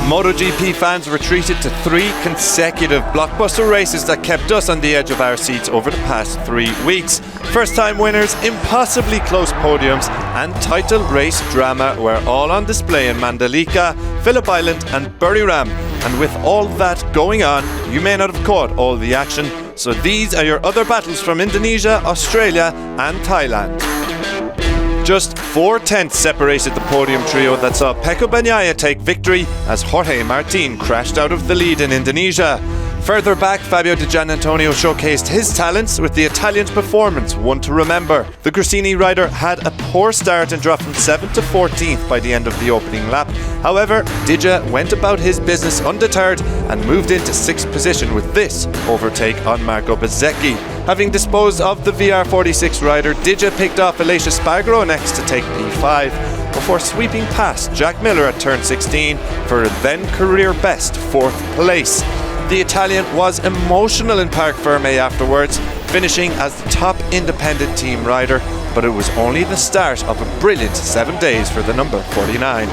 MotoGP fans retreated to 3 consecutive blockbuster races that kept us on the edge of our seats over the past 3 weeks. First-time winners, impossibly close podiums, and title race drama were all on display in Mandalika, Phillip Island and Buriram. And with all that going on, you may not have caught all the action, so these are your other battles from Indonesia, Australia and Thailand. Just 4/10 separated the podium trio that saw Pecco Bagnaia take victory as Jorge Martin crashed out of the lead in Indonesia. Further back, Fabio Di Giannantonio showcased his talents with the Italian's performance, one to remember. The Gresini rider had a poor start and dropped from 7th to 14th by the end of the opening lap. However, Diggia went about his business undeterred and moved into 6th position with this overtake on Marco Bezzecchi. Having disposed of the VR46 rider, Diggia picked off Aleix Espargaro next to take P5, before sweeping past Jack Miller at turn 16 for a then career best 4th place. The Italian was emotional in Parc Ferme afterwards, finishing as the top independent team rider, but it was only the start of a brilliant 7 days for the number 49.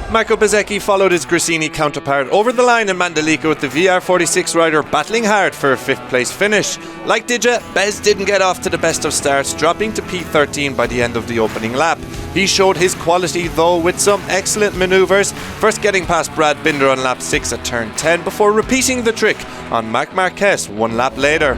Marco Bezzecchi followed his Gresini counterpart over the line in Mandalika with the VR46 rider battling hard for a 5th place finish. Like Diggia, Bez didn't get off to the best of starts, dropping to P13 by the end of the opening lap. He showed his quality though with some excellent manoeuvres, first getting past Brad Binder on lap 6 at turn 10 before repeating the trick on Marc Marquez 1 lap later.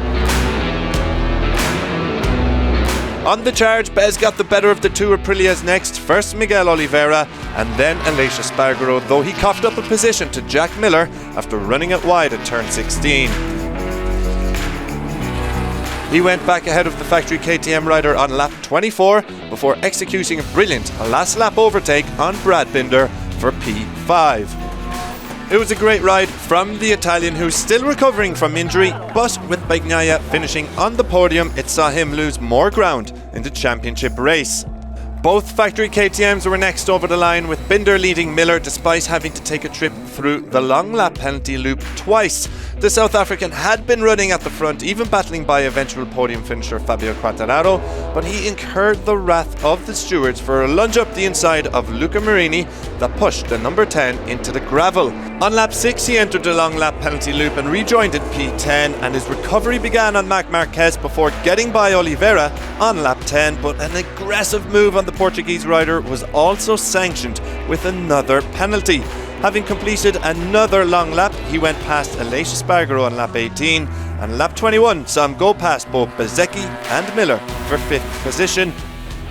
On the charge, Bez got the better of the 2 Aprilias next, first Miguel Oliveira and then Aleix Espargaro, though he coughed up a position to Jack Miller after running it wide at turn 16. He went back ahead of the factory KTM rider on lap 24 before executing a brilliant last lap overtake on Brad Binder for P5. It was a great ride from the Italian, who's still recovering from injury, but with Bagnaia finishing on the podium, it saw him lose more ground in the championship race. Both factory KTMs were next over the line, with Binder leading Miller despite having to take a trip through the long lap penalty loop twice. The South African had been running at the front, even battling by eventual podium finisher Fabio Quartararo, but he incurred the wrath of the stewards for a lunge up the inside of Luca Marini that pushed the number 10 into the gravel. On lap 6 he entered the long lap penalty loop and rejoined at P10, and his recovery began on Marc Marquez before getting by Oliveira on lap 10, but an aggressive move on the Portuguese rider was also sanctioned with another penalty. Having completed another long lap, he went past Aleix Espargaro on lap 18, and lap 21 saw him go past both Bezzecchi and Miller for 5th position,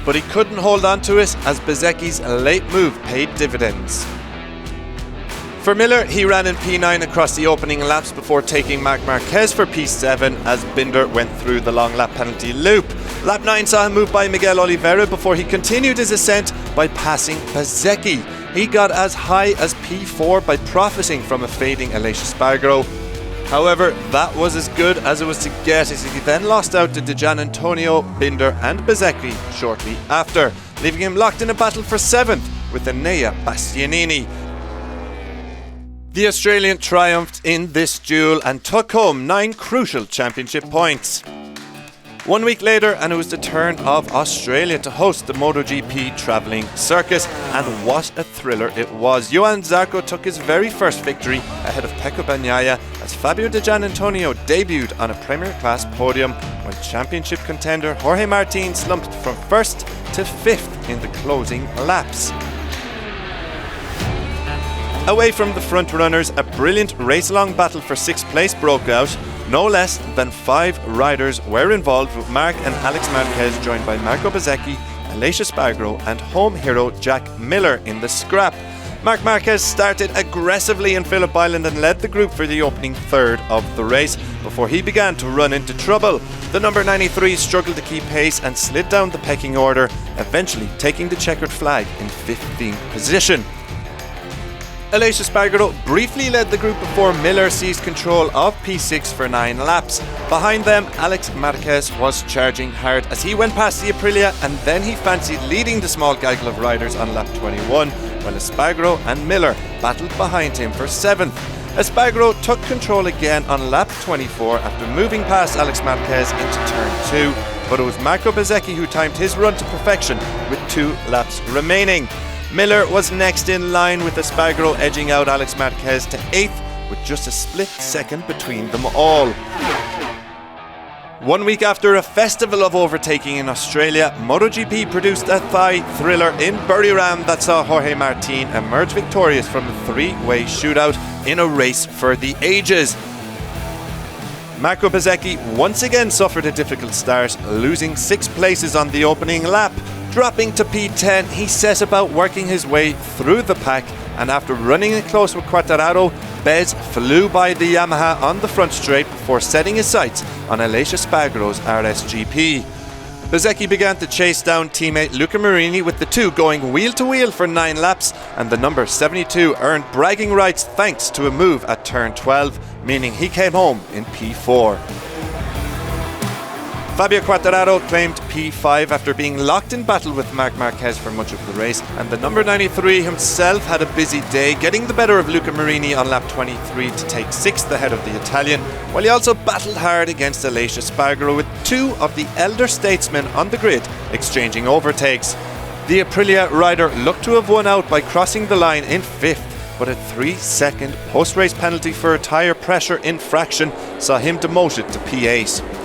but he couldn't hold on to it as Bezzecchi's late move paid dividends. For Miller, he ran in P9 across the opening laps before taking Marc Marquez for P7 as Binder went through the long lap penalty loop. Lap 9 saw him move by Miguel Oliveira before he continued his ascent by passing Bezzecchi. He got as high as P4 by profiting from a fading Aleix Espargaro. However, that was as good as it was to get, as he then lost out to Di Giannantonio, Binder and Bezzecchi shortly after, leaving him locked in a battle for 7th with Enea Bastianini. The Australian triumphed in this duel and took home 9 crucial championship points. 1 week later, and it was the turn of Australia to host the MotoGP travelling circus, and what a thriller it was. Johan Zarco took his very first victory ahead of Pecco Bagnaia as Fabio Di Giannantonio debuted on a Premier Class podium when championship contender Jorge Martin slumped from 1st to 5th in the closing laps. Away from the front runners, a brilliant race-long battle for 6th place broke out. No less than 5 riders were involved, with Marc and Alex Marquez joined by Marco Bezzecchi, Aleix Espargaro and home hero Jack Miller in the scrap. Marc Marquez started aggressively in Phillip Island and led the group for the opening third of the race before he began to run into trouble. The number 93 struggled to keep pace and slid down the pecking order, eventually taking the checkered flag in 15th position. Aleix Espargaro briefly led the group before Miller seized control of P6 for 9 laps. Behind them, Alex Marquez was charging hard as he went past the Aprilia, and then he fancied leading the small gaggle of riders on lap 21, while Espargaro and Miller battled behind him for 7th. Espargaro took control again on lap 24 after moving past Alex Marquez into turn 2, but it was Marco Bezzecchi who timed his run to perfection with 2 laps remaining. Miller was next in line with Espargaro edging out Alex Marquez to 8th with just a split second between them all. 1 week after a festival of overtaking in Australia, MotoGP produced a thigh thriller in Buriram that saw Jorge Martin emerge victorious from a three-way shootout in a race for the ages. Marco Bezzecchi once again suffered a difficult start, losing 6 places on the opening lap. Dropping to P10, he set about working his way through the pack, and after running it close with Quartararo, Bez flew by the Yamaha on the front straight before setting his sights on Aleix Espargaro's RSGP. Bezzecchi began to chase down teammate Luca Marini, with the two going wheel to wheel for 9 laps, and the number 72 earned bragging rights thanks to a move at turn 12, meaning he came home in P4. Fabio Quartararo claimed P5 after being locked in battle with Marc Marquez for much of the race, and the number 93 himself had a busy day, getting the better of Luca Marini on lap 23 to take 6th ahead of the Italian, while he also battled hard against Aleix Espargaro, with 2 of the elder statesmen on the grid exchanging overtakes. The Aprilia rider looked to have won out by crossing the line in 5th, but a 3-second post-race penalty for a tyre pressure infraction saw him demoted to P8.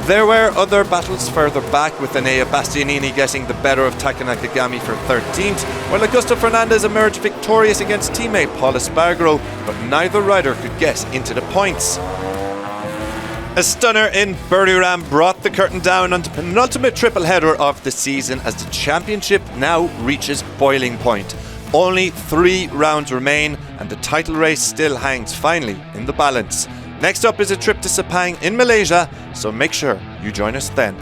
There were other battles further back, with Enea Bastianini getting the better of Taka Nakagami for 13th, while Augusto Fernandez emerged victorious against teammate Paul Espargaro, but neither rider could get into the points. A stunner in Buriram brought the curtain down on the penultimate triple header of the season, as the championship now reaches boiling point. Only 3 rounds remain, and the title race still hangs finally in the balance. Next up is a trip to Sepang in Malaysia, so make sure you join us then.